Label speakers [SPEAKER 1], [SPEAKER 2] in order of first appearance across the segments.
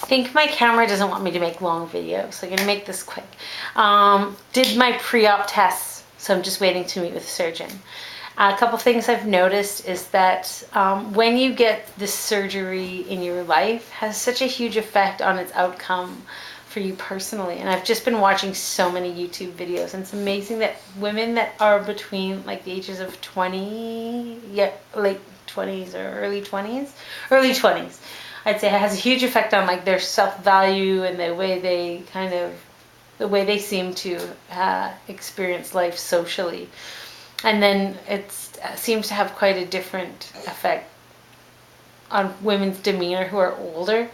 [SPEAKER 1] think my camera doesn't want me to make long videos, so I'm going to make this quick. Did my pre-op tests, so I'm just waiting to meet with a surgeon. A couple things I've noticed is that when you get this surgery in your life has such a huge effect on its outcome for you personally. And I've just been watching so many YouTube videos, and it's amazing that women that are between like the ages of 20, late 20s or early 20s, I'd say it has a huge effect on like their self-value and the way they seem to experience life socially. And then it seems to have quite a different effect on women's demeanor who are older.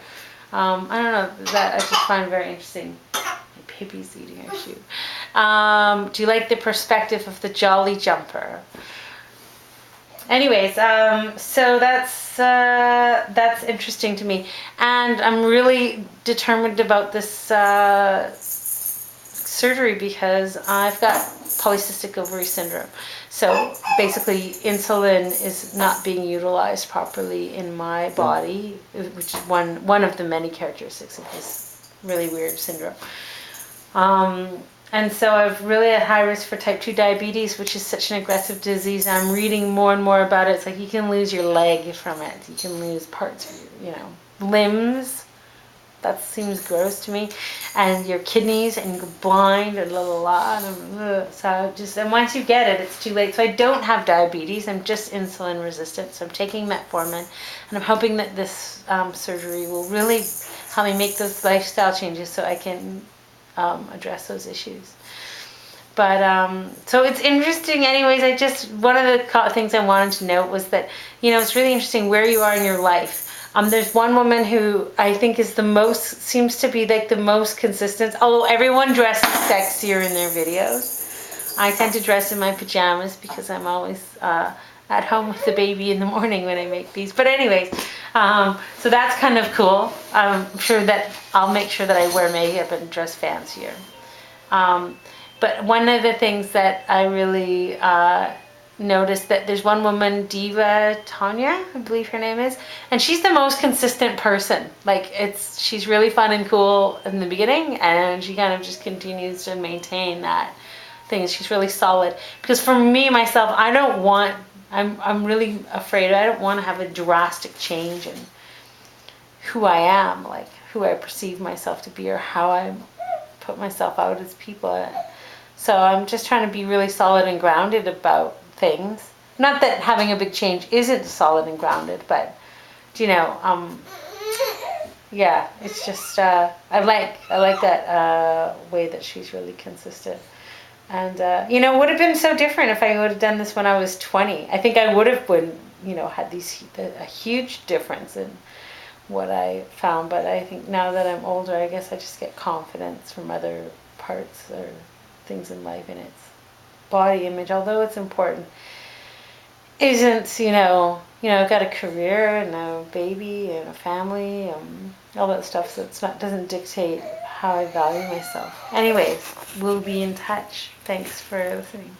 [SPEAKER 1] I don't know, that I just find very interesting. My baby's eating her shoe. Do you like the perspective of the jolly jumper? Anyways, so that's interesting to me, and I'm really determined about this surgery because I've got polycystic ovary syndrome. So basically, insulin is not being utilized properly in my body, which is one of the many characteristics of this really weird syndrome. And so I've really at high risk for type 2 diabetes, which is such an aggressive disease. I'm reading more and more about it. It's like you can lose your leg from it. You can lose parts of your, limbs. That seems gross to me. And your kidneys, and you go blind, and So and once you get it, it's too late. So I don't have diabetes. I'm just insulin resistant. So I'm taking metformin, and I'm hoping that this surgery will really help me make those lifestyle changes so I can address those issues. But so it's interesting. Anyways, one of the things I wanted to note was that it's really interesting where you are in your life. There's one woman who I think seems to be like the most consistent, although everyone dresses sexier in their videos. I tend to dress in my pajamas because I'm always at home with the baby in the morning when I make these. But anyways, so that's kind of cool. I'm sure that I'll make sure that I wear makeup and dress fancier. But one of the things that I really noticed that there's one woman, Diva Tanya, I believe her name is, and she's the most consistent person. Like she's really fun and cool in the beginning, and she kind of just continues to maintain that thing. She's really solid. Because for me, myself, I'm really afraid. I don't want to have a drastic change in who I am, like who I perceive myself to be or how I put myself out as people. So I'm just trying to be really solid and grounded about things. Not that having a big change isn't solid and grounded, but yeah, it's just I like that way that she's really consistent. And it would have been so different if I would have done this when I was 20. I think I would have been, had a huge difference in what I found. But I think now that I'm older, I guess I just get confidence from other parts or things in life, and its body image, although it's important, isn't, I've got a career and a baby and a family, all that stuff, so doesn't dictate how I value myself. Anyways, we'll be in touch. Thanks for listening.